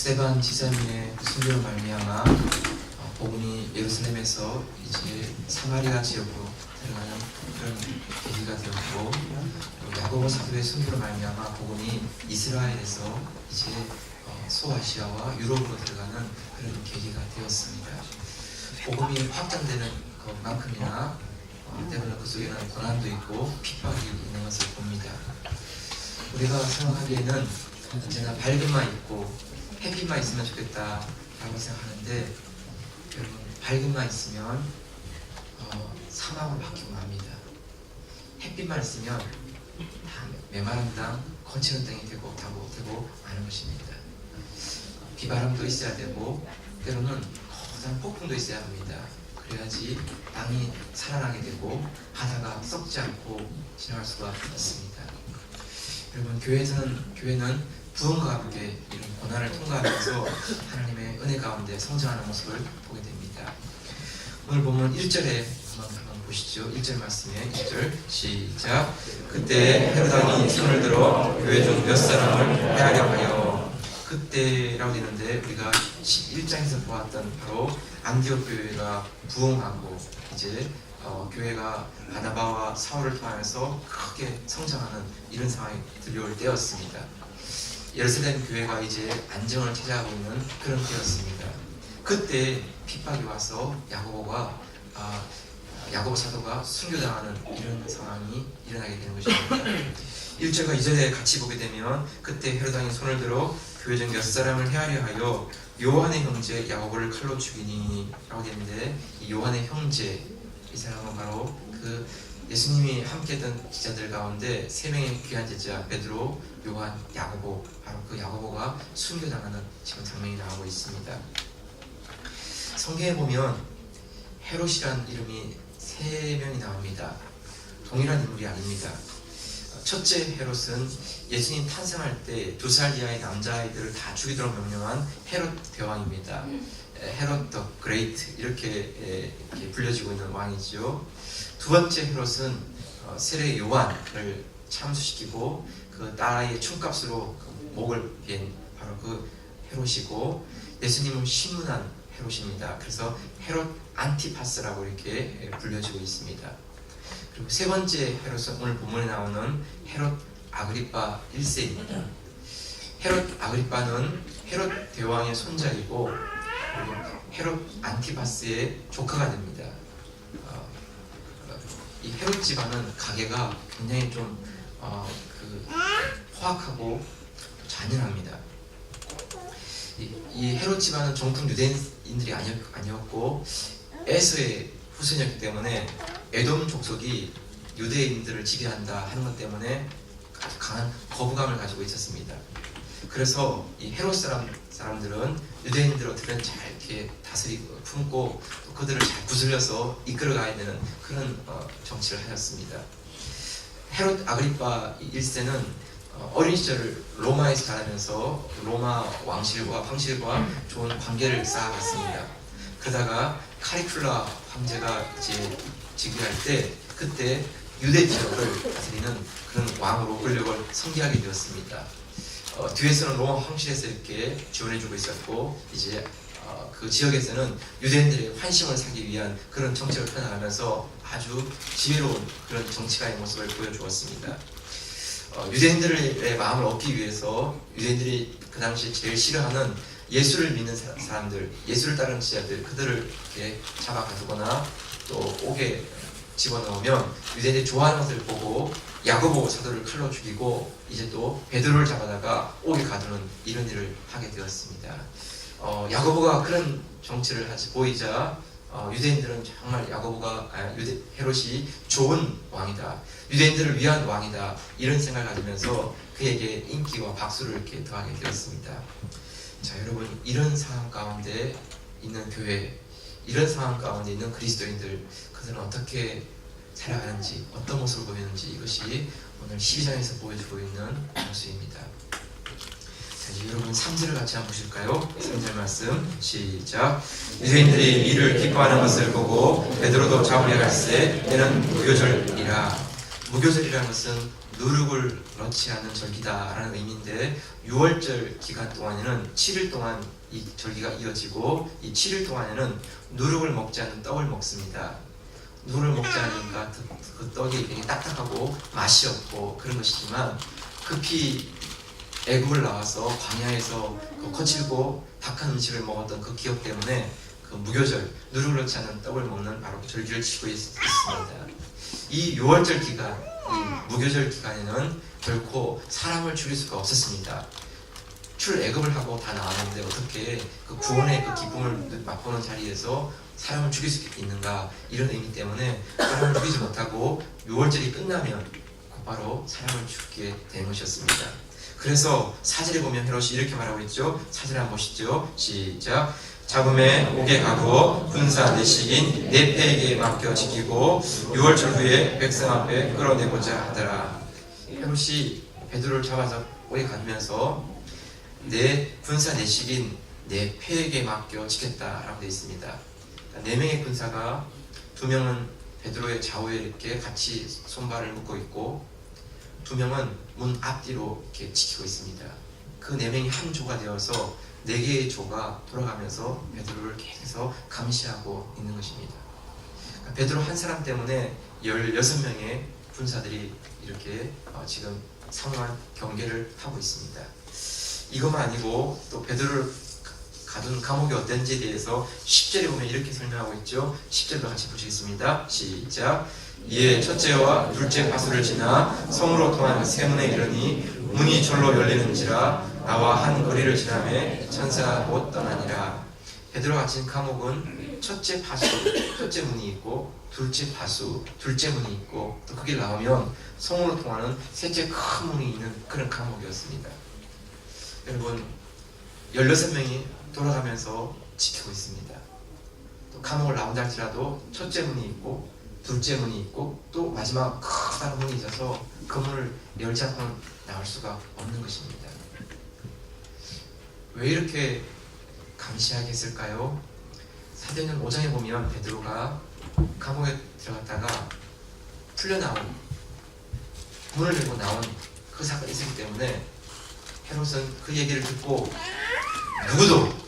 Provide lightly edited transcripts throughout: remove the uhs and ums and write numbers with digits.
스데반 지사님의 그 순교로 말미암아 복음이 예루살렘에서 이제 사마리아 지역으로 들어가는 그런 계기가 되었고, 야고보 사도의 순교로 말미암아 복음이 이스라엘에서 이제 소아시아와 유럽으로 들어가는 그런 계기가 되었습니다. 복음이 확장되는 것만큼이나 때로는 그 속에는 고난도 있고 핍박이 있는 것을 봅니다. 우리가 생각하기에는 언제나 밝음만 있고 햇빛만 있으면 좋겠다라고 생각하는데, 여러분, 밝음만 있으면 사막으로 바뀌고 맙니다. 햇빛만 있으면 다 메마른 땅, 거칠은 땅이 되고 마는 것입니다. 비바람도 있어야 되고 때로는 거대한 폭풍도 있어야 합니다. 그래야지 땅이 살아나게 되고 바다가 썩지 않고 지나갈 수가 있습니다. 여러분, 교회는 부흥과 함께 이런 고난을 통과하면서 하나님의 은혜 가운데 성장하는 모습을 보게 됩니다. 오늘 보면 1절에 한번 보시죠. 1절 말씀에 1절 시작. 그때 헤롯 손을 들어 교회 중 몇 사람을 해하려 하여. 그때라고 되는데, 우리가 11장에서 보았던 바로 안디옥 교회가 부흥하고 이제 교회가 바나바와 사울을 통하여서 크게 성장하는 이런 상황이 들려올 때였습니다. 예루살렘 교회가 이제 안정을 찾아가고 있는 그런 때였습니다. 그때 핍박이 와서 야고보 사도가 순교당하는 이런 상황이 일어나게 되는 것입니다. 1절과 2절에 같이 보게 되면, 그때 헤롯 왕이 손을 들어 교회 중 몇 사람을 해하려 하여 요한의 형제 야고보를 칼로 죽이니 라고 되는데, 이 요한의 형제, 이 사람은 바로 그 예수님이 함께했던 제자들 가운데 3명의 귀한 제자 베드로, 요한, 야고보, 바로 그 야고보가 순교당하는 지금 장면이 나오고 있습니다. 성경에 보면 헤롯이란 이름이 3명이 나옵니다. 동일한 인물이 아닙니다. 첫째 헤롯은 예수님 탄생할 때 2살 이하의 남자아이들을 다 죽이도록 명령한 헤롯 대왕입니다. 헤롯 더 그레이트 이렇게 불려지고 있는 왕이죠. 두 번째 헤롯은 세례 요한을 참수시키고 그 딸아이의 춤값으로 목을 벤 바로 그 헤롯이고, 예수님을 신문한 헤롯입니다. 그래서 헤롯 안티파스라고 이렇게 불려지고 있습니다. 그리고 세 번째 헤롯은 오늘 본문에 나오는 헤롯 아그리파 1세입니다. 헤롯 아그리파는 헤롯 대왕의 손자이고 헤롯 안티파스의 조카가 됩니다. 이 헤롯 집안은 가계가 굉장히 좀 포악하고 잔인합니다. 이 헤롯 집안은 정통 유대인들이 아니었고 에서의 후손이었기 때문에 에돔 족속이 유대인들을 지배한다 하는 것 때문에 아주 강한 거부감을 가지고 있었습니다. 그래서 이 헤롯 사람들은 유대인들 어떻게든 잘 이렇게 다스리고 품고 또 그들을 잘 구슬려서 이끌어가야 되는 그런 정치를 하였습니다. 헤롯 아그리파 1세는 어린 시절을 로마에서 자라면서 로마 왕실과 황실과 좋은 관계를 쌓아갔습니다. 그러다가 카리큘라 황제가 이제 즉위할 때, 그때 유대 지역을 다스리는 그런 왕으로 권력을 성기하게 되었습니다. 뒤에서는 로마 황실에서 이렇게 지원해주고 있었고, 이제 그 지역에서는 유대인들의 환심을 사기 위한 그런 정책을 펴나가면서 아주 지혜로운 그런 정치가의 모습을 보여주었습니다. 유대인들의 마음을 얻기 위해서 유대인들이 그 당시 제일 싫어하는 예수를 믿는 사람들, 예수를 따르는 지자들, 그들을 이렇게 잡아가두거나 또 옥에 집어넣으면 유대인들이 좋아하는 것을 보고 야고보 사도를 칼로 죽이고 이제 또 베드로를 잡아다가 옥에 가두는 이런 일을 하게 되었습니다. 야고보가 그런 정치를 보이자 유대인들은 정말 헤롯이 좋은 왕이다, 유대인들을 위한 왕이다, 이런 생각을 가지면서 그에게 인기와 박수를 이렇게 더하게 되었습니다. 자, 여러분, 이런 상황 가운데 있는 교회, 이런 상황 가운데 있는 그리스도인들, 그들은 어떻게 살아가는지, 어떤 모습을 보이는지, 이것이 오늘 12장에서 보여주고 있는 모습입니다. 자, 이제 여러분 3절을 같이 한번 보실까요? 3절 말씀 시작. 유대인들이 이를 기뻐하는 것을 보고 베드로도 잡으려 갈새 때는 무효절이라. 무교절이라는 것은 누룩을 넣지 않는 절기다라는 의미인데 6월절 기간 동안에는 7일 동안 이 절기가 이어지고 이 7일 동안에는 누룩을 먹지 않는 떡을 먹습니다. 누룩을 먹지 않으니까 그 떡이 되게 딱딱하고 맛이 없고 그런 것이지만 급히 애굽을 나와서 광야에서 그 거칠고 탁한 음식을 먹었던 그 기억 때문에 그 무교절, 누룩을 넣지 않는 떡을 먹는 바로 그 절기를 지고 있습니다. 이 6월절 기간, 이 무교절 기간에는 결코 사람을 죽일 수가 없었습니다. 출애굽을 하고 다 나왔는데 어떻게 그 구원의 그 기쁨을 맛보는 자리에서 사람을 죽일 수 있는가, 이런 의미 때문에 사람을 죽이지 못하고 6월절이 끝나면 곧바로 사람을 죽게 된 것이었습니다. 그래서 사절에 보면 헤롯이 이렇게 말하고 있죠. 사절 한번 보시죠. 시작. 잡음에 옥에 가두어 군사 내식인 네 패에게 맡겨 지키고 6월절 후에 백성 앞에 끌어내고자 하더라. 헤롯이 베드로를 잡아서 옥에 가두면서 내 군사 내식인 네 패에게 맡겨 지켰다라고 되어 있습니다. 4명의 군사가 2명은 베드로의 좌우에 이렇게 같이 손발을 묶고 있고 2명은 문 앞뒤로 이렇게 지키고 있습니다. 그 4명이 한 조가 되어서 4개의 조가 돌아가면서 베드로를 계속해서 감시하고 있는 것입니다. 그러니까 베드로 한 사람 때문에 16명의 군사들이 이렇게 지금 상황 경계를 하고 있습니다. 이것만 아니고 또 베드로를 가둔 감옥이 어땠는지에 대해서 10절에 보면 이렇게 설명하고 있죠. 10절도 같이 보시겠습니다. 시작. 이에 첫째와 둘째 파수를 지나 성으로 통하는 세문에 이르니 문이 절로 열리는지라 나와 한 거리를 지나매 천사가 곧 떠나니라. 베드로가 갇힌 감옥은 첫째 파수, 첫째 문이 있고 둘째 파수, 둘째 문이 있고 또 그 길 나오면 성으로 통하는 셋째 큰 문이 있는 그런 감옥이었습니다. 여러분 16명이 돌아가면서 지키고 있습니다. 또 감옥을 나온다 할지라도 첫째 문이 있고 둘째 문이 있고 또 마지막 큰 문이 있어서 그 문을 열지 않고는 나올 수가 없는 것입니다. 왜 이렇게 감시하게 했을까요? 사도행전 5장에 보면 베드로가 감옥에 들어갔다가 풀려나온 문을 열고 나온 그 사건이 있었기 때문에 헤롯은 그 얘기를 듣고 누구도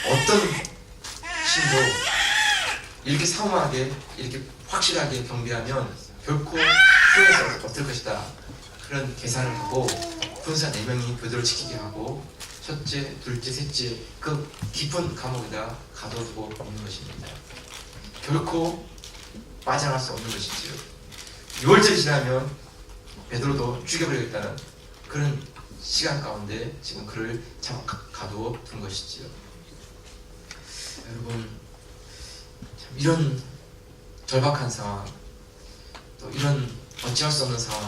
어떤 신도 이렇게 사모하게 이렇게 확실하게 경비하면 결코 후회해서 없을 것이다. 그런 계산을 하고 군사 4명이 베드로를 지키게 하고 첫째, 둘째, 셋째 그 깊은 감옥에다 가둬두고 있는 것입니다. 결코 빠져나갈 수 없는 것이지요. 6월절이 지나면 베드로도 죽여버리겠다는 그런 시간 가운데 지금 그를 가두어 둔 것이지요. 여러분, 참 이런 절박한 상황, 또 이런 어찌할 수 없는 상황,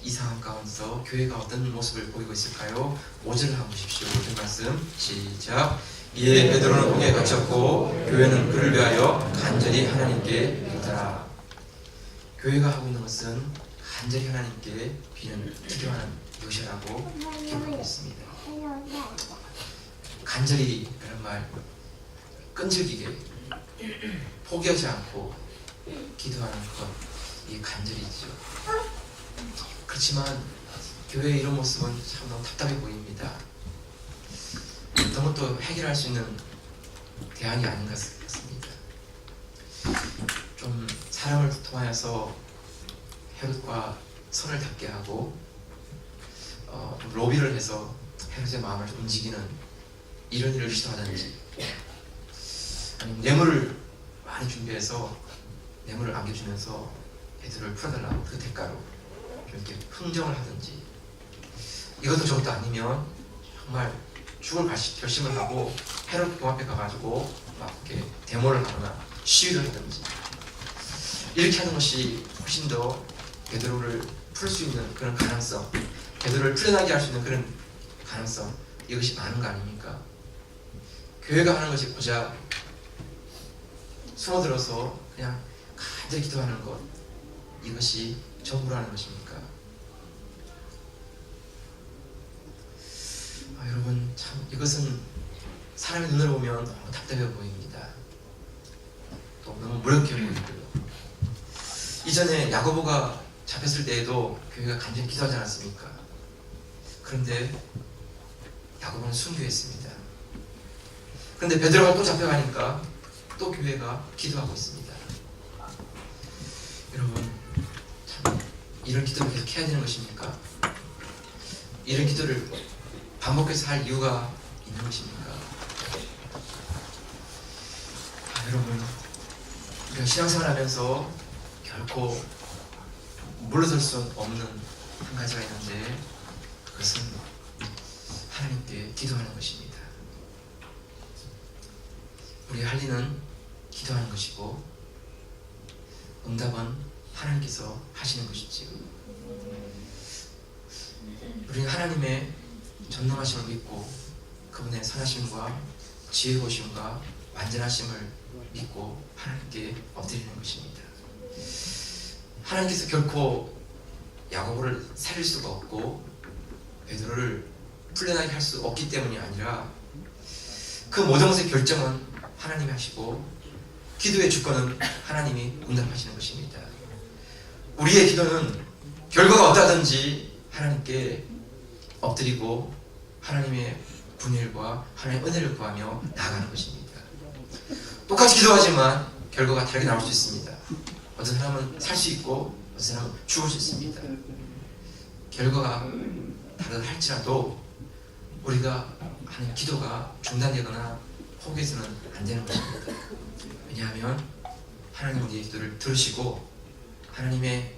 이 상황 가운데서 교회가 어떤 모습을 보이고 있을까요? 5절을 한번 보십시오. 5절 말씀 시작. 이에 베드로는 옥에 갇혔고 교회는 그를 위하여 간절히 하나님께 빌더라. 교회가 하고 있는 것은 간절히 하나님께 기도하는 것이라고 기록하고 있습니다. 간절히 이런 말, 끈질기게 포기하지 않고 기도하는 것, 이게 간절이죠. 그렇지만 교회의 이런 모습은 참 너무 답답해 보입니다. 어떤 것도 해결할 수 있는 대안이 아닌 것 같습니다. 좀 사람을 통하여서 헤롯과 선을 닿게 하고 좀 로비를 해서 헤롯의 마음을 좀 움직이는 이런 일을 시도하든지, 아니면 뇌물을 많이 준비해서 뇌물을 안겨주면서 베드로를 풀어달라고 그 대가로 이렇게 흥정을 하든지, 이것도 저것도 아니면 정말 죽을 결심을 하고 헤롯 동 앞에 가가지고 막 이렇게 데모를 하거나 시위를 하든지, 이렇게 하는 것이 훨씬 더 베드로를 풀 수 있는 그런 가능성, 베드로를 풀려나게 할 수 있는 그런 가능성, 이것이 많은 거 아닙니까? 교회가 하는 것이 고작 숨어들어서 그냥 간절히 기도하는 것, 이것이 전부라는 것입니까? 여러분, 참 이것은 사람의 눈으로 보면 너무 답답해 보입니다. 또 너무 무력해 보이고요. 이전에 야고보가 잡혔을 때에도 교회가 간절히 기도하지 않았습니까? 그런데 야고보는 순교했습니다. 그런데 베드로가 또 잡혀가니까 또 교회가 기도하고 있습니다. 여러분, 참 이런 기도를 계속 해야 되는 것입니까? 이런 기도를 반복해서 할 이유가 있는 것입니까? 여러분, 우리가 신앙생활하면서 결코 물러설 수 없는 한 가지가 있는데 그것은 하나님께 기도하는 것입니다. 우리의 할 일은 기도하는 것이고 응답은 하나님께서 하시는 것이지요. 우리는 하나님의 전능하심을 믿고 그분의 선하심과 지혜 보심과 완전하심을 믿고 하나님께 엎드리는 것입니다. 하나님께서 결코 야고보를 살릴 수가 없고 베드로를 풀려나게 할 수 없기 때문이 아니라 그 모든 것의 결정은 하나님이 하시고 기도의 주권은 하나님이 응답하시는 것입니다. 우리의 기도는 결과가 어떠하든지 하나님께 엎드리고 하나님의 분일과 하나님의 은혜를 구하며 나아가는 것입니다. 똑같이 기도하지만 결과가 다르게 나올 수 있습니다. 어떤 사람은 살 수 있고 어떤 사람은 죽을 수 있습니다. 결과가 다르다 할지라도 우리가 하는 기도가 중단되거나 포기해서는 안 되는 것입니다. 왜냐하면 하나님 우리의 기도를 들으시고 하나님의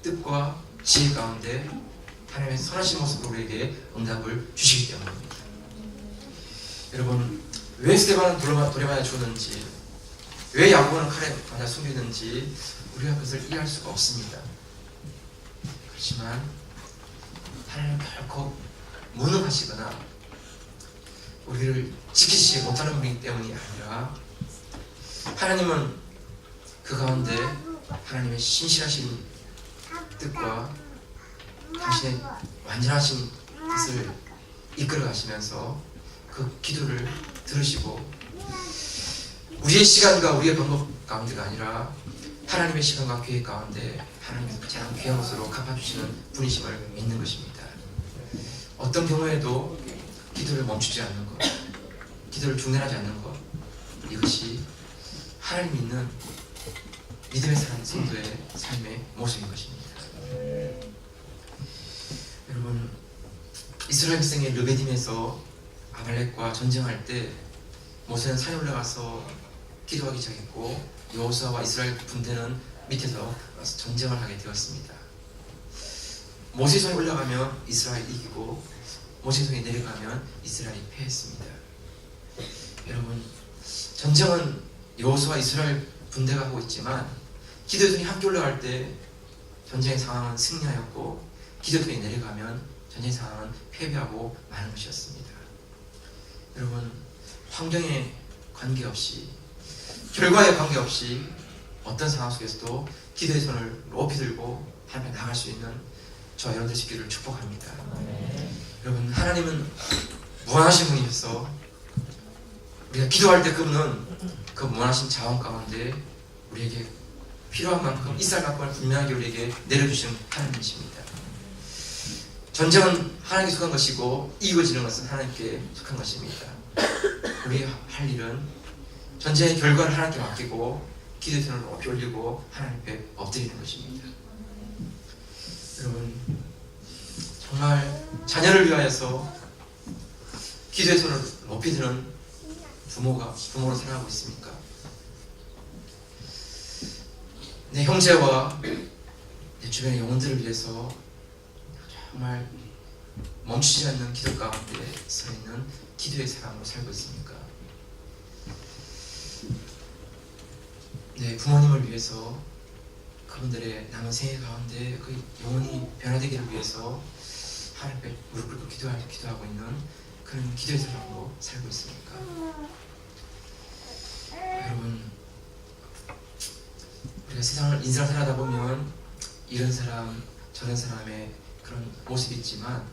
뜻과 지혜 가운데 하나님의 선하신 모습으로 우리에게 응답을 주시기 때문입니다. 여러분, 왜 스데반은 돌에 맞아 죽었는지, 왜 야고보는 칼에 맞아 숨겼는지 우리가 그것을 이해할 수가 없습니다. 그렇지만 하나님은 결코 무능하시거나 우리를 지키지 못하는 분이기 때문이 아니라 하나님은 그 가운데 하나님의 신실하신 뜻과 당신의 완전하신 뜻을 이끌어 가시면서 그 기도를 들으시고 우리의 시간과 우리의 방법 가운데가 아니라 하나님의 시간과 계획 가운데 하나님께서 가장 귀한 것으로 갚아주시는 분이심을 믿는 것입니다. 어떤 경우에도 기도를 멈추지 않는 것, 기도를 중단하지 않는 것, 이것이 하나님 믿는 믿음의 사람 성도의 삶의 모습인 것입니다. 여러분, 이스라엘 백성의 르베딤에서 아말렉과 전쟁할 때 모세는 산에 올라가서 기도하기 시작했고 여호수아와 이스라엘 군대는 밑에서 전쟁을 하게 되었습니다. 모세 손에 올라가면 이스라엘이 이기고 모세 손에 내려가면 이스라엘이 패했습니다. 여러분, 전쟁은 여호수아 이스라엘 군대가 하고 있지만 기도의 손이 함께 올라갈 때 전쟁의 상황은 승리하였고 기도의 손이 내려가면 전쟁의 상황은 패배하고 마는 것이었습니다. 여러분, 환경에 관계없이 결과에 관계없이 어떤 상황 속에서도 기도의 손을 높이 들고 하나님께 나갈 수 있는 저 여러분들 되시기를 축복합니다. 여러분, 하나님은 무한하신 분이셔서 우리가 기도할 때 그분은 그 무한하신 자원 가운데 우리에게 필요한 만큼 있을 만큼을 분명하게 우리에게 내려주시는 하나님이십니다. 전쟁은 하나님께 속한 것이고 이루어지는 것은 하나님께 속한 것입니다. 우리 할 일은 전쟁의 결과를 하나님께 맡기고 기도의 손을 높이 올리고 하나님 앞에 엎드리는 것입니다. 여러분, 정말 자녀를 위하여서 기도의 손을 높이 드는 부모로 살아가고 있습니까? 내 형제와 내 주변의 영혼들을 위해서 정말 멈추지 않는 기도 가운데 서 있는 기도의 사람으로 살고 있습니까? 내 부모님을 위해서 그분들의 남은 생애 가운데 그 영혼이 변화되기를 위해서 하나님 앞에 무릎 꿇고 기도하고 있는 그런 기도의 사람으로 살고 있습니까? 여러분, 우리가 인생을 살아다 보면 이런 사람 저런 사람의 그런 모습이 있지만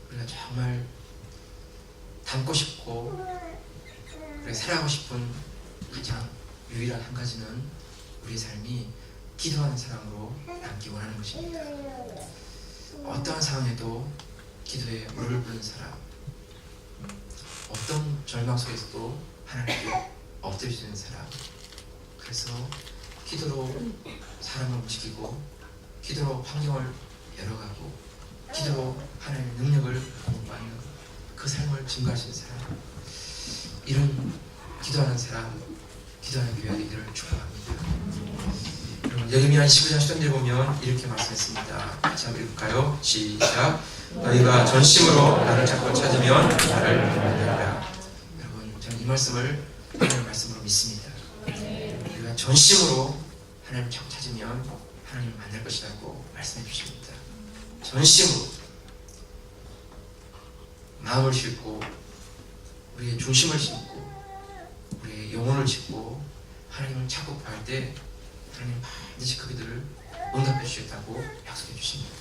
우리가 정말 닮고 싶고 우리가 살아가고 싶은 가장 유일한 한 가지는 우리의 삶이 기도하는 사람으로 남기 원하는 것입니다. 어떠한 상황에도 기도에 무릎을 꿇는 사람, 어떤 절망 속에서도 하나님께 엎드릴 수 있는 사람, 그래서 기도로 사람을 움직이고 기도로 환경을 열어가고 기도로 하나님의 능력을 공부하는 그 삶을 증거할 수 있는 사람, 이런 기도하는 사람, 기도하는 교회 되기를 축복합니다. 여러분, 예레미야 19장 10절에 보면 이렇게 말씀했습니다. 같이 한번 읽을까요? 시작. 너희가 전심으로 나를 찾고 찾으면 나를 만나리라. 여러분, 저는 이 말씀을 하나님의 말씀으로 믿습니다. 우리가 전심으로 하나님을 찾고 찾으면 하나님을 만날 것이라고 말씀해 주십니다. 전심으로 마음을 싣고 우리의 중심을 싣고 우리의 영혼을 싣고 하나님을 찾고 구할 때 하나님 반드시 그 기도를 응답해 주시겠다고 약속해 주십니다.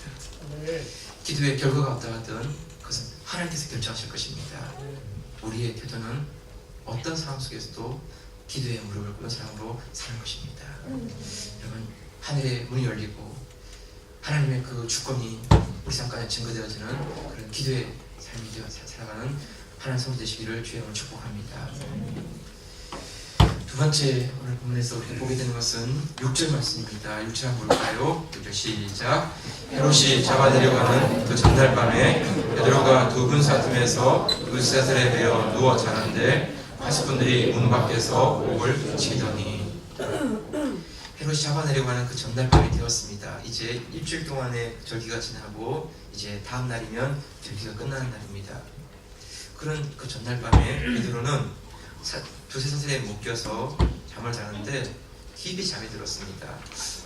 기도의 결과가 어떠하든 그것은 하나님께서 결정하실 것입니다. 우리의 기도는 어떤 상황 속에서도 기도의 무릎을 꿇는 사람으로 사는 것입니다. 여러분, 하늘의 문이 열리고 하나님의 그 주권이 우리 삶까지 증거되어지는 그런 기도의 삶이 되어 살아가는 하나님 성도 되시기를 주의 이름으로 축복합니다. 두 번째 오늘 본문에서 우리가 보게 되는 것은 6절 말씀입니다. 6절 한번 볼까요? 6절 시작. 헤롯이 잡아내려가는 그 전날 밤에 베드로가 두 군사 틈에서 그 쇠사슬에 매어 누워 자는데 바스꾼들이 문 밖에서 옥을 치더니, 헤롯이 잡아내려가는 그 전날 밤이 되었습니다. 이제 일주일 동안의 절기가 지나고 이제 다음 날이면 절기가 끝나는 날입니다. 그런 그 전날 밤에 베드로는 두세 사슬에 묶여서 잠을 자는데 깊이 잠이 들었습니다.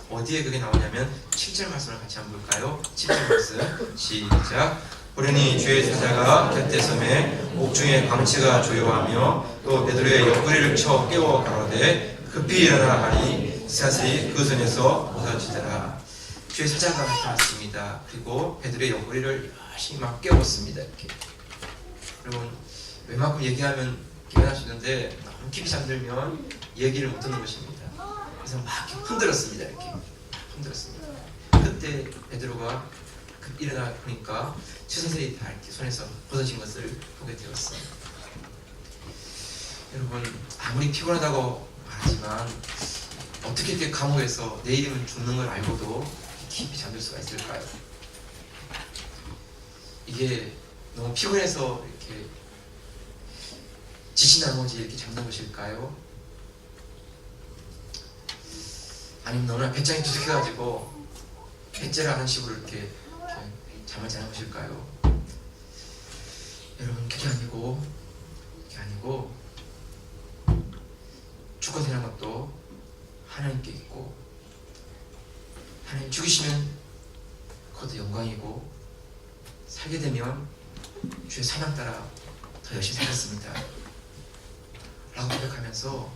어디에 그게 나오냐면 7절 말씀을 같이 한번 볼까요? 7절 말씀 시작. 보려니 주의 사자가 곁에 섬에 옥중에 광채가 조요하며 또 베드로의 옆구리를 쳐 깨워 가로되 급히 일어나 하니 사슬이 그 손에서 벗어지더라. 주의 사자가 나타났습니다. 그리고 베드로의 옆구리를 열심히 막 깨웠습니다. 이렇게. 여러분, 웬만큼 얘기하면 기만하시는데 너무 깊이 잠들면 얘기를 못 듣는 것입니다. 그래서 막 흔들었습니다. 이렇게 흔들었습니다. 그때 베드로가 일어나 보니까 쇠사슬이 다 이렇게 손에서 벗어진 것을 보게 되었습니다. 여러분, 아무리 피곤하다고 말하지만 어떻게 이렇게 감옥에서 내일이면 죽는 걸 알고도 깊이 잠들 수가 있을까요? 이게 너무 피곤해서 이렇게 지친 나머지 이렇게 잠든 것일까요? 아니면 너무나 배짱이 두둑해가지고 배째라 하는 식으로 이렇게 잠을 자는 것일까요? 여러분, 그게 아니고 죽어지는 것도 하나님께 있고 하나님 죽이시면 그것도 영광이고 살게 되면 주의 사명 따라 더 열심히 살겠습니다 라고 고백하면서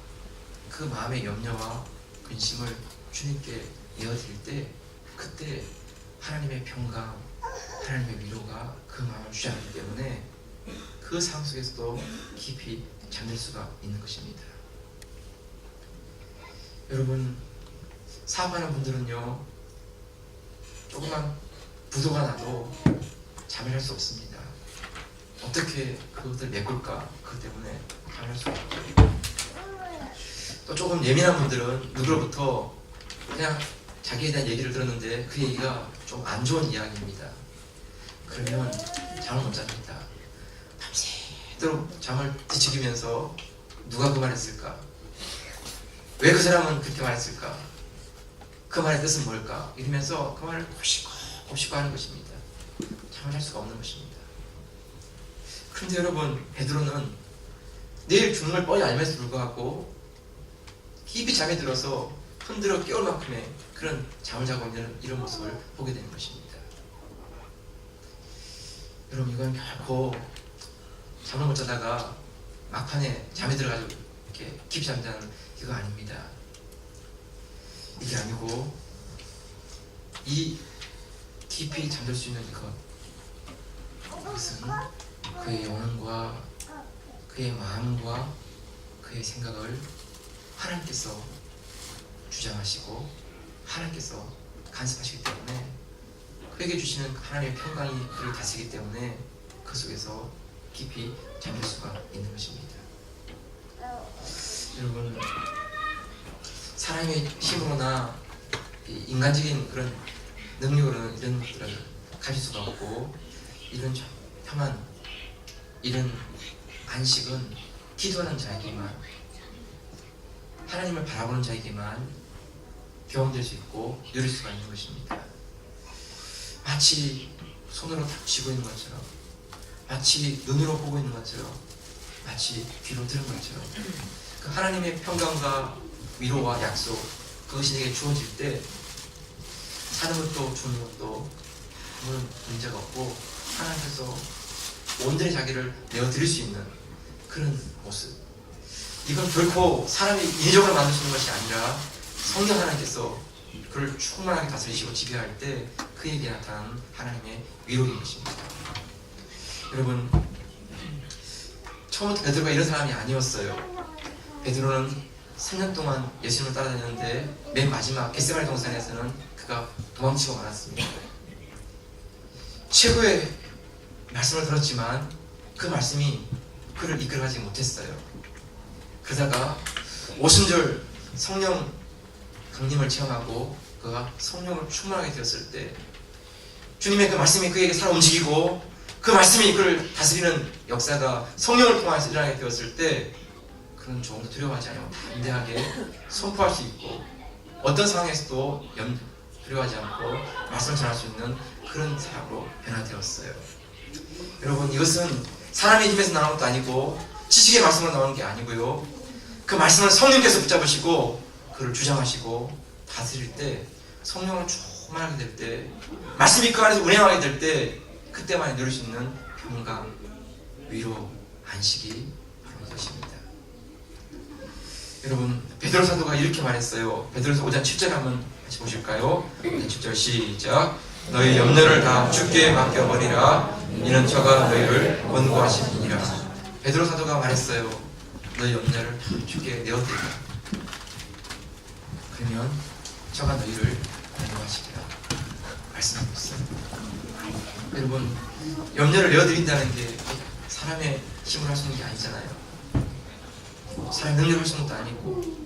그 마음의 염려와 근심을 주님께 이어드릴 때 그때 하나님의 평강, 하나님의 위로가 그 마음을 주장하기 때문에 그 상황 속에서도 깊이 잠들 수가 있는 것입니다. 여러분, 사업하는 분들은요, 조금만 부도가 나도 잠을 할 수 없습니다. 어떻게 그것을 메꿀까? 그것 때문에 잠을 할 수가 없고, 또 조금 예민한 분들은 누구로부터 그냥 자기에 대한 얘기를 들었는데 그 얘기가 좀 안 좋은 이야기입니다. 그러면 잠을 못 잡니다. 밤새도록 잠을 뒤척이면서 누가 그 말했을까? 왜 그 사람은 그렇게 말했을까? 그 말의 뜻은 뭘까? 이러면서 그 말을 곱씹고 하는 것입니다. 잠을 잘 수가 없는 것입니다. 그런데 여러분, 베드로는 내일 죽는 걸 뻔히 알면서 불구하고 깊이 잠에 들어서 흔들어 깨울 만큼의 그런 잠을 자고 있는 이런 모습을 보게 되는 것입니다. 여러분, 이건 결코 잠을 못 자다가 막판에 잠이 들어가지고 이렇게 깊이 잠자는 이거 아닙니다. 이게 아니고 이 깊이 잠들 수 있는 그것은 그의 영혼과 그의 마음과 그의 생각을 하나님께서 주장하시고 하나님께서 간섭하시기 때문에 그에게 주시는 하나님의 평강이 그를 다스리기 때문에 그 속에서 깊이 잠들 수가 있는 것입니다. 여러분, 사람의 힘으로나 인간적인 그런 능력으로는 이런 것들을 가질 수가 없고, 이런 평안, 이런 안식은 기도하는 자에게만, 하나님을 바라보는 자에게만 경험될 수 있고 누릴 수가 있는 것입니다. 마치 손으로 딱 쥐고 있는 것처럼, 마치 눈으로 보고 있는 것처럼, 마치 귀로 들은 것처럼, 그 하나님의 평강과 위로와 약속, 그것이 내게 주어질 때 사는 것도 주는 것도 아무런 문제가 없고, 하나님께서 온전히 자기를 내어드릴 수 있는 그런 모습, 이건 결코 사람이 인위적으로 만드시는 것이 아니라 성령 하나님께서 그를 충만하게 다스리시고 지배할 때 그에게 나타나는 하나님의 위로인 것입니다. 여러분, 처음부터 베드로가 이런 사람이 아니었어요. 베드로는 3년 동안 예수님을 따라다녔는데 맨 마지막 겟세마네 동산에서는 그가 도망치고 말았습니다. 최고의 말씀을 들었지만 그 말씀이 그를 이끌어가지 못했어요. 그러다가 오순절 성령 강림을 체험하고 그가 성령을 충만하게 되었을 때 주님의 그 말씀이 그에게 살아 움직이고 그 말씀이 그를 다스리는 역사가 성령을 통해서 일어나게 되었을 때 그는 조금 더 두려워하지 않고 담대하게 선포할 수 있고 어떤 상황에서도 두려워하지 않고 말씀을 전할 수 있는 그런 사람으로 변화되었어요. 여러분, 이것은 사람의 힘에서 나오는 것도 아니고 지식의 말씀으로 나오는 게 아니고요, 그 말씀을 성령께서 붙잡으시고 그를 주장하시고 다스릴 때, 성령을 충만하게 될 때, 말씀이 그 안에서 운행하게 될 때 그때만 누릴 수 있는 평강, 위로, 안식이 바로 이것입니다. 여러분, 베드로 사도가 이렇게 말했어요. 베드로서 5장 7절 한번 같이 보실까요? 7절 시작. 너희 염려를 다 주께 맡겨버리라. 이는 저가 너희를 권고하심이니라. 베드로 사도가 말했어요. 너희 염려를 다 주께 내어드리라. 그러면 저가 너희를 권고하시리라 말씀하고 있어요. 여러분, 염려를 내어드린다는 게 사람의 힘으로 할 수 있는 게 아니잖아요. 사람의 능력으로 할 수 있는 것도 아니고.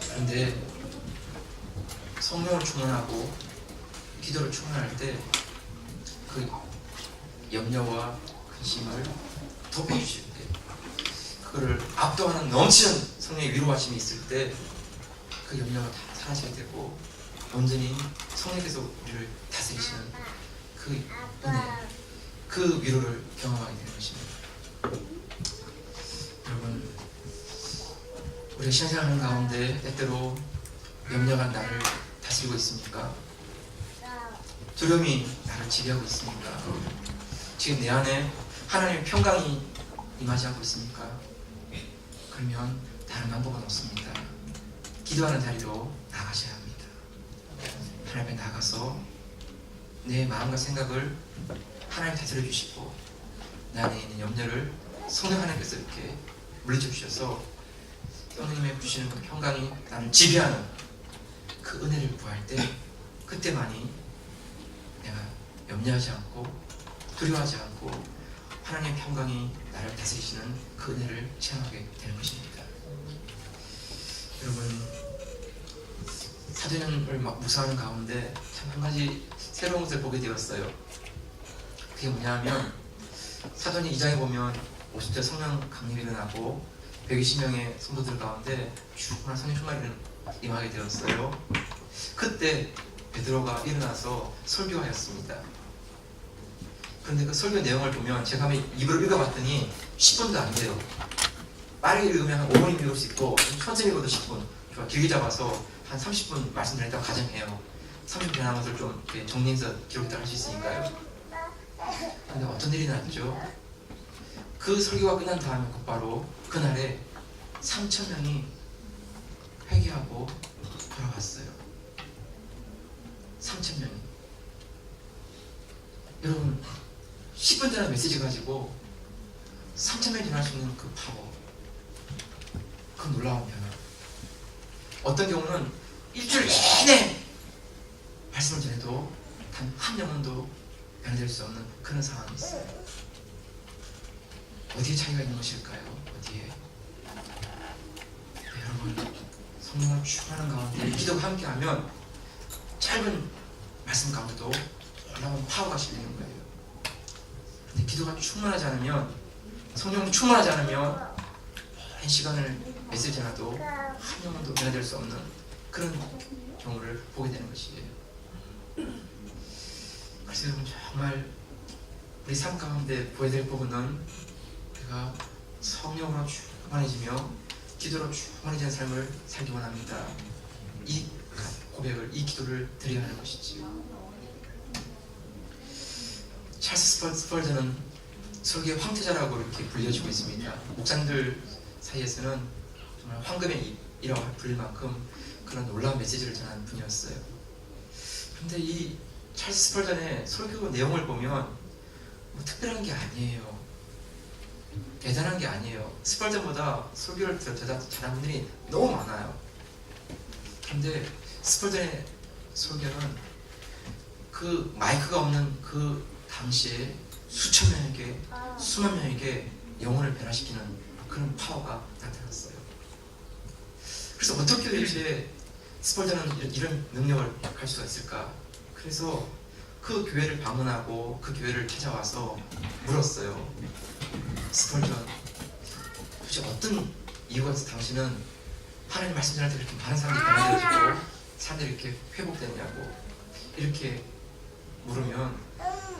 그런데 성령을 충만하고 기도를 충만할 때 그 염려와 근심을 덮어주실 때, 그거를 압도하는 넘치는 성령의 위로하심이 있을 때 그 염려가 다 사라지게 되고 온전히 성령께서 우리를 다스리시는 그 은혜, 그 위로를 경험하게 되는 것입니다. 여러분, 우리가 신앙생활하는 가운데 때때로 염려가 나를 다스리고 있습니까? 두려움이 나를 지배하고 있습니까? 지금 내 안에 하나님의 평강이 임하지 않고 있습니까? 그러면 다른 방법은 없습니다. 기도하는 자리로 나가셔야 합니다. 하나님 앞에 나가서 내 마음과 생각을 하나님 다스려 주시고 내 안에 있는 염려를 성령 하나님께서 이렇게 물리쳐 주셔서 성령님의 주시는 그 평강이 나를 지배하는 그 은혜를 구할 때, 그때만이 내가 염려하지 않고 두려워하지 않고 하나님의 평강이 나를 다스리시는 그 은혜를 체험하게 되는 것입니다. 여러분, 사도행을 막 묵상하는 가운데 참 한 가지 새로운 것을 보게 되었어요. 그게 뭐냐면, 사도행 2장에 보면 50절 성령 강림이 일어나고 120명의 성도들 가운데 충만한 성령 충만이 임하게 되었어요. 그때 베드로가 일어나서 설교하였습니다. 그런데 그 설교 내용을 보면 제가 한번 입으로 읽어봤더니 10분도 안 돼요. 빠르게 읽으면 한 5분이면 읽을 수 있고 천천히 읽어도 10분, 길게 잡아서 한 30분 말씀드렸다고 가정해요. 30분 지난 것을 좀 정리해서 기록도 할 수 있으니까요. 그런데 어떤 일이 났죠? 그 설교가 끝난 다음에 곧바로 그날에 3,000명이 회개하고 돌아왔어요. 3,000명이. 여러분, 10분 전에 메시지 가지고 3,000명이 일어날 수 있는 그 파워, 그 놀라운 변화. 어떤 경우는 일주일 내내 말씀을 전해도 단 한 영혼도 변화될 수 없는 그런 상황이 있어요. 어디에 차이가 있는 것일까요? 어디에? 네, 여러분, 성령을 충만한 가운데 기도가 함께하면 짧은 말씀 가운데도 놀라운 파워가 실리는 거예요. 근데 기도가 충만하지 않으면, 성령이 충만하지 않으면 오랜 시간을 메시지 하나도 한 영혼도 변화될 수 없는 그런 경우를 보게 되는 것이에요. 그래서 여러분, 정말 우리 삶 가운데 보여야 될 부분은 우리가 성령으로 충만해지며 기도로 충만해지는 삶을 살기 원합니다. 이 고백을, 이 기도를 드려야 하는 것이지요. 찰스 스펄전은 설교의 황태자라고 이렇게 불려지고 있습니다. 목사님들 사이에서는 정말 황금의 입이라고 불릴 만큼 그런 놀라운 메시지를 전하는 분이었어요. 그런데 이 찰스 스펄전의 설교 내용을 보면 뭐 특별한 게 아니에요. 대단한 게 아니에요. 스펄전보다 설교를 더 잘하는 분들이 너무 많아요. 그런데 스펄전의 설교는 그 마이크가 없는 그 당시에 수천 명에게, 수만 명에게 영혼을 변화시키는 그런 파워가 나타났어요. 그래서 어떻게 도대체 스펄전은 이런 능력을 할 수가 있을까? 그래서 그 교회를 방문하고 그 교회를 찾아와서 물었어요. 스펄전, 도대체 어떤 이유가 있어서 당신은 하나님 말씀 전할 때 이렇게 많은 사람들이 변화되어지고 사람들이 이렇게 회복되느냐고 이렇게 물으면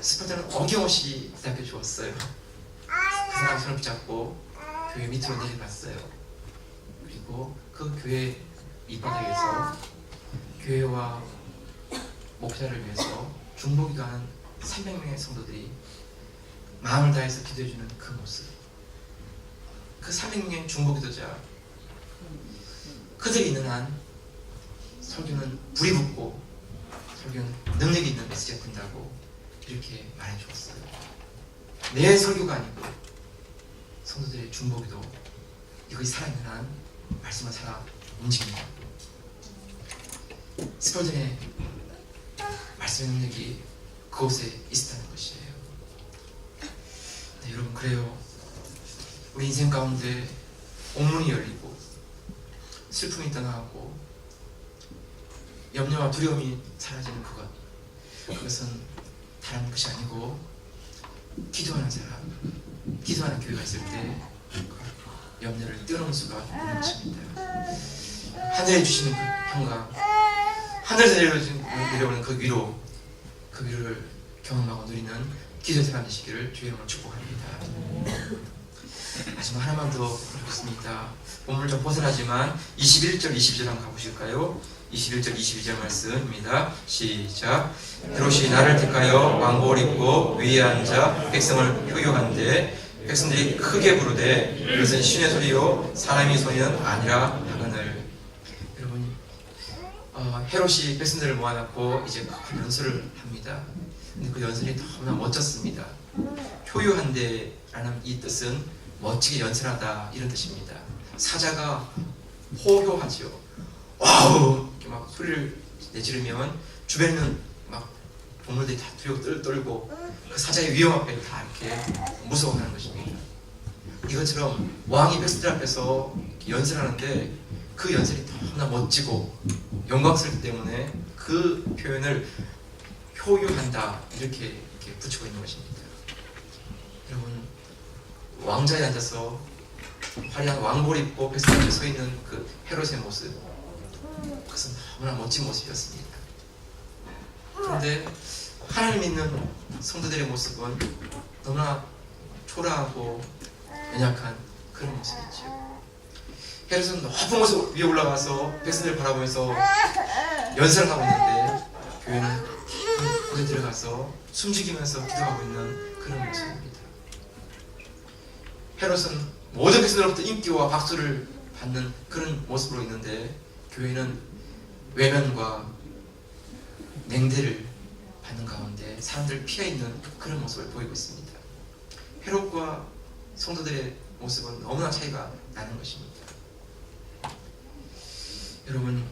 스펄전은 어김없이 대답해 주었어요. 그 사람 손을 붙잡고 교회 밑으로 내려갔어요. 그리고 그 교회 밑바닥에서 교회와 목자를 위해서 중보기도 하는 300명의 성도들이 마음을 다해서 기도해주는 그 모습, 그 300명의 중보기도자, 그들이 있는 한 설교는 불이 붙고 설교는 능력이 있는 메시지가 된다고 이렇게 말해주었어요. 내 설교가 아니고 성도들의 중보기도, 이것이 살아있는 한 말씀을 살아 움직인다. 스펄전의 말씀의 능력이 그곳에 있었다는 것이에요. 네, 여러분, 그래요. 우리 인생 가운데 옥문이 열리고 슬픔이 떠나가고 염려와 두려움이 사라지는 그것은 다른 것이 아니고 기도하는 사람, 기도하는 교회가 있을 때 염려를 뛰어넘을 수가 있는 것입니다. 하늘에 주시는 그 평강, 하늘에서 내려오는 그 위로를 경험하고 누리는 기도 생활 되시기를 주의 이름으로 축복합니다. 마지막 하나만 더 묻겠습니다. 본문 좀 벗어나지만 21절, 22절 한번 가보실까요? 21절, 22절 말씀입니다. 시작. 헤롯이 나를 택하여 왕복을 입고 위에 앉아 백성을 효육한데 백성들이 크게 부르되 이것은 신의 소리요 사람의 소리는 아니라 하거늘. 여러분, 헤롯이 백성들을 모아놓고 이제 큰 연설을 합니다. 근데 그 연설이 너무나 멋졌습니다. 효유한데라는 이 뜻은 멋지게 연설하다 이런 뜻입니다. 사자가 호효하지요. 와우! 이렇게 막 소리를 내지르면 주변에 있는 막 동물들이 다 두려워 떨고 그 사자의 위험 앞에 다 이렇게 무서워하는 것입니다. 이것처럼 왕이 백성들 앞에서 연설하는데 그 연설이 너무나 멋지고 영광스럽기 때문에 그 표현을 효유한다 이렇게 붙이고 있는 것입니다. 여러분, 왕자에 앉아서 화려한 왕복을 입고 백성 앞에 서 있는 그 헤롯의 모습, 그것은 너무나 멋진 모습이었습니다. 그런데 하나님 믿는 성도들의 모습은 너무나 초라하고 연약한 그런 모습이죠. 헤롯은 높은 곳 위에 올라가서 백성들을 바라보면서 연설을 하고 있는데 교회는 곳에 들어가서 숨죽이면서 기도하고 있는 그런 모습입니다. 헤롯은 모든 백성들로부터 인기와 박수를 받는 그런 모습으로 있는데 교회는 외면과 냉대를 받는 가운데 사람들을 피해 있는 그런 모습을 보이고 있습니다. 헤롯과 성도들의 모습은 너무나 차이가 나는 것입니다. 여러분,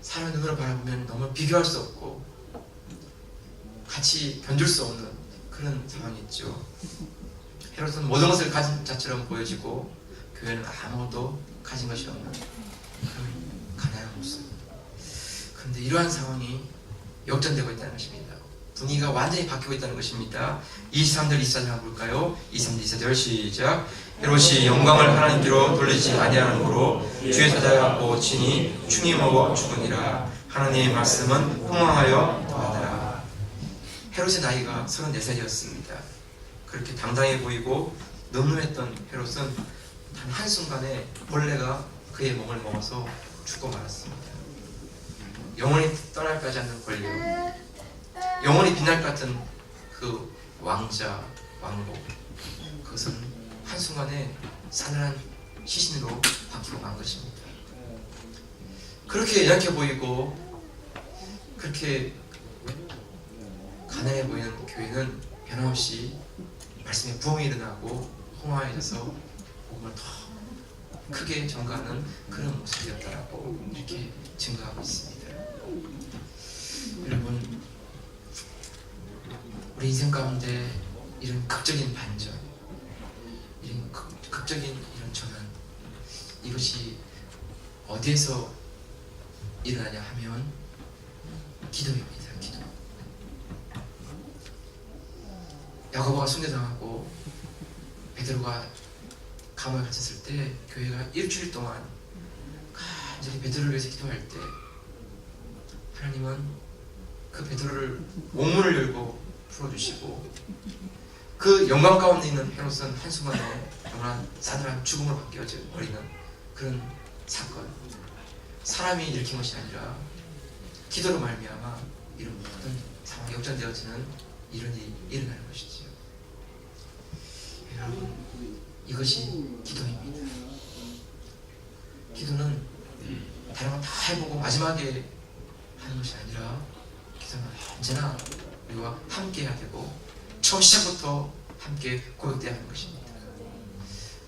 살아있는 눈으로 바라보면 너무 비교할 수 없고 같이 견딜 수 없는 그런 상황이 있죠. 헤롯은 모든 것을 가진 자처럼 보여지고 교회는 아무것도 가진 것이 없는 그런 가난한 모습. 그런데 이러한 상황이 역전되고 있다는 것입니다. 분위기가 완전히 바뀌고 있다는 것입니다. 23절 24절 한번 볼까요? 23절 24절 시작. 헤롯이 영광을 하나님께로 돌리지 아니하므로 주의 사자가 고치니 충이 먹어 죽으니라. 하나님의 말씀은 흥왕하여 더하더라. 헤롯의 나이가 34살이었습니다. 그렇게 당당해 보이고 능률했던 헤롯은 단 한순간에 벌레가 그의 몸을 먹어서 죽고 말았습니다. 영원히 떠날까지 않는 권력, 영원히 빛날 것 같은 그 왕자, 왕국, 그것은 한순간에 싸늘한 시신으로 바뀌고 만 것입니다. 그렇게 연약해 보이고 그렇게 가난해 보이는 교회는 변함없이 말씀에 부흥이 일어나고 홍화해져서 복음을 더 크게 전가하는 그런 모습이었다라고 이렇게 증거하고 있습니다. 여러분, 우리 인생 가운데 이런 극적인 반전, 이런 극적인 이런 전환, 이것이 어디에서 일어나냐 하면 기도입니다. 기도. 야고보가 순교당하고 베드로가 감옥에 갇혔을 때 교회가 일주일 동안 간절히 베드로를 위해서 기도할 때 하나님은 그 베드로를 옥문을 열고 풀어주시고 그 영광 가운데 있는 헤롯은 한순간에 영원한 싸늘한 죽음으로 바뀌어져 버리는 그런 사건, 사람이 일으킨 것이 아니라 기도로 말미암아 이런 모든 상황이 역전되어지는 이런 일이 일어나는 것이지요. 여러분, 이것이 기도입니다. 기도는 다른 건 다 해보고 마지막에 하는 것이 아니라 기도는 언제나 우리와 함께 해야 되고 처음 시작부터 함께 고백되어야 하는 것입니다.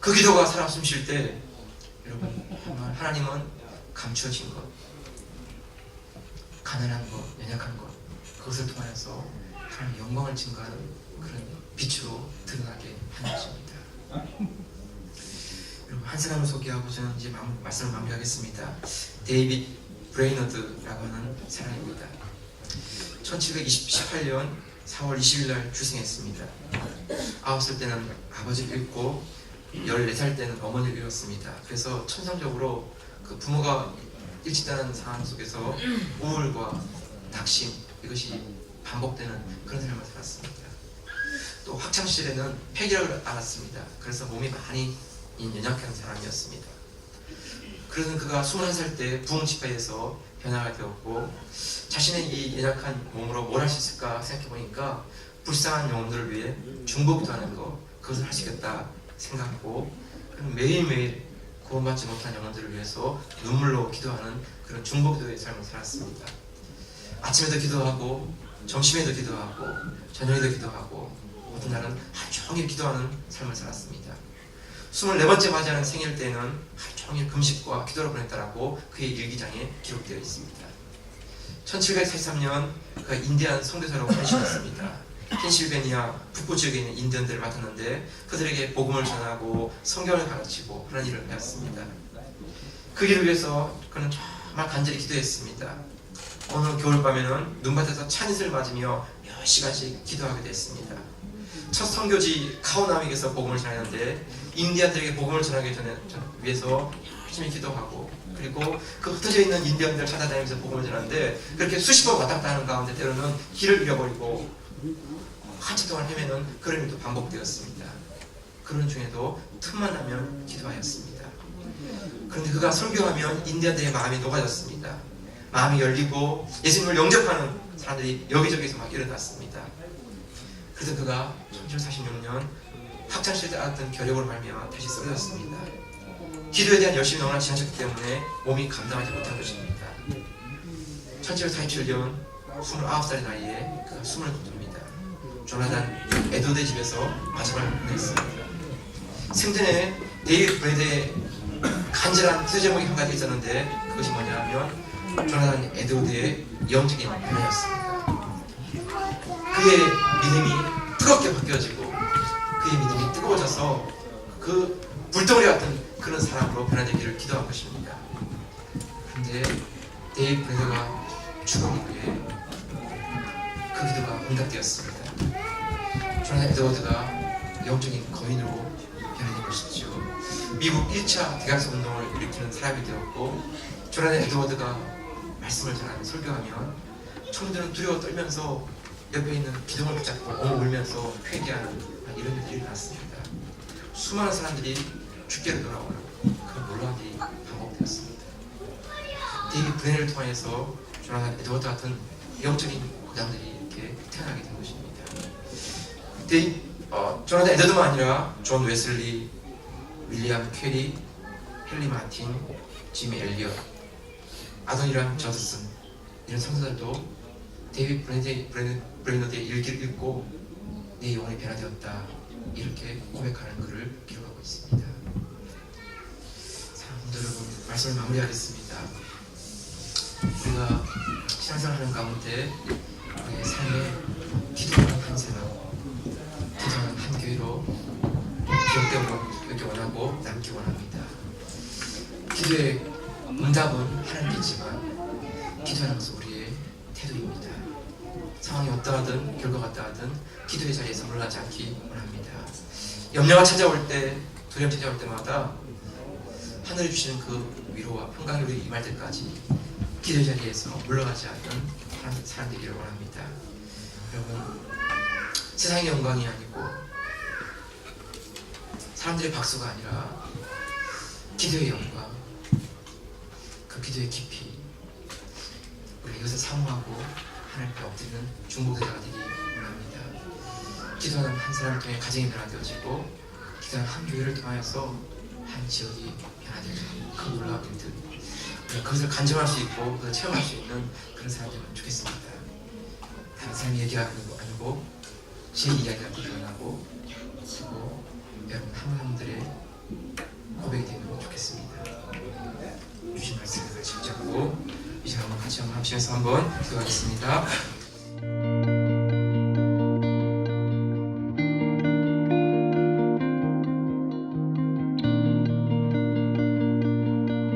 그 기도가 살아 숨쉴 때 여러분, 정말 하나님은 감추어진 것, 가난한 것, 연약한 것, 그것을 통하여서 하나님의 영광을 증거하는 그런 빛으로 드러나게 하는 것입니다. 여러분, 한 사람을 소개하고 저는 이제 말씀을 마무리하겠습니다. 데이빗 브레이너드라고 하는 사람입니다. 1718년 4월 20일 날 출생했습니다. 9살 때는 아버지를 잃고 14살 때는 어머니를 잃었습니다. 그래서 천성적으로 그 부모가 일찍 떠나는 상황 속에서 우울과 낙심, 이것이 반복되는 그런 삶을 살았습니다. 또 학창시절에는 폐기력을 앓았습니다. 그래서 몸이 많이 연약한 사람이었습니다. 그러던 그가 21살 때 부흥집회에서 변화가 되었고 자신의 이 연약한 몸으로 뭘 할 수 있을까 생각해 보니까 불쌍한 영혼들을 위해 중보기도 하는 것, 그것을 할 수 있겠다 생각하고 매일매일 구원받지 못한 영혼들을 위해서 눈물로 기도하는 그런 중보기도의 삶을 살았습니다. 아침에도 기도하고 점심에도 기도하고 저녁에도 기도하고 어떤 날은 하루 종일 기도하는 삶을 살았습니다. 24번째 맞이하는 생일 때는 하루 종일 금식과 기도를 보냈다라고 그의 일기장에 기록되어 있습니다. 1743년 그가 인디안 선교사로 헌신했습니다. 펜실베니아 북부 지역에 있는 인디언들을 맡았는데 그들에게 복음을 전하고 성경을 가르치고 그런 일을 하였습니다. 그 일을 위해서 그는 정말 간절히 기도했습니다. 어느 겨울밤에는 눈밭에서 찬이슬을 맞으며 몇 시간씩 기도하게 됐습니다. 첫 선교지 카오나믹에서 복음을 전하는데 인디언들에게 복음을 전하기 위해서 열심히 기도하고 그리고 그 흩어져 있는 인디언들을 찾아다니면서 복음을 전하는데 그렇게 수십 번 왔다 갔다 하는 가운데 때로는 길을 잃어버리고 한참 동안 헤매는 그런 일도 반복되었습니다. 그런 중에도 틈만 나면 기도하였습니다. 그런데 그가 설교하면 인디언들의 마음이 녹아졌습니다. 마음이 열리고 예수님을 영접하는 사람들이 여기저기서 막 일어났습니다. 그래서 그가 1946년 학창시절 때 알았던 결력으로 말미암아 다시 쓰러졌습니다. 기도에 대한 열심이 너무나 지나쳤기 때문에 몸이 감당하지 못한 것입니다. 1747년 29살의 나이에 그가 숨을 거둡니다. 조나단 에도데 집에서 마지막을 보냈습니다. 생전에 데이비드 브레드의 간절한 기도 제목이 한 가지 있었는데 그것이 뭐냐 하면 조나단 에드워드의 영적인 변화였습니다. 그의 믿음이 뜨겁게 바뀌어지고 그의 믿음이 뜨거워져서 그 불덩어리 같은 그런 사람으로 변화되기를 기도한 것입니다. 그런데 데이비드 브레너가 죽은 이후에 그 기도가 응답되었습니다. 조나단 에드워드가 영적인 거인으로 변화된 것이죠. 미국 1차 대각선 운동을 일으키는 사람이 되었고, 조나단 에드워드가 말씀을 전하며 설교하면 청년들은 두려워 떨면서 옆에 있는 기둥을 붙잡고 울면서 회개하는 이런 일들이 일어났습니다. 수많은 사람들이 주께로 돌아오는 그런 놀라운 일이 반복되었습니다. 데이비드 브레너를 통해서 조나단 에드워드 같은 영적인 고장들이 이렇게 태어나게 된 것입니다. 조나단 에드워드만 아니라 존 웨슬리, 윌리엄 캐리, 헨리 마틴, 지미 엘리엇, 아도니람 저드슨 이런 성도들도 데이비드 브레너드의 일기를 읽고 내 영혼이 변화되었다 이렇게 고백하는 글을 기록하고 있습니다. 사랑하는 여러분, 말씀을 마무리하겠습니다. 우리가 신앙생활하는 가운데 우리의 삶에 기도하는 한 사람, 기도하는 한 교회로 기억되기 원하고 남기 원합니다. 기도의 응답은 하나님이지만 기도하는 것은 우리의 태도입니다. 상황이 어떠하든 결과가 어떠하든 기도의 자리에서 물러나지 않기 원합니다. 염려가 찾아올 때, 두려움 찾아올 때마다 하늘이 주시는 그 위로와 평강이 우리 임할 때까지 기도의 자리에서 물러가지 않는 사람 되기를 원합니다. 여러분, 세상의 영광이 아니고 사람들의 박수가 아니라 기도의 영광, 그 기도의 깊이, 우리 이것을 사모하고 하나님 앞에 엎드리는 중보자가 되기 원합니다. 기도하는 한 사람을 통해 가정이 변화되어지고, 기도하는 한 교회를 통하여서 한 지역이 변화되는 그 놀라운 일들, 그것을 간증할 수 있고 그것을 체험할 수 있는 그런 사람들이면 좋겠습니다. 다른 사람이 얘기하는 거 아니고 제 이야기가 드러나고, 그리고 여러분 한 분들의 고백이 되면 좋겠습니다. 주신 말씀을 같이 붙잡고 이 시간 같이 한번 합심해서 한번 기도하겠습니다.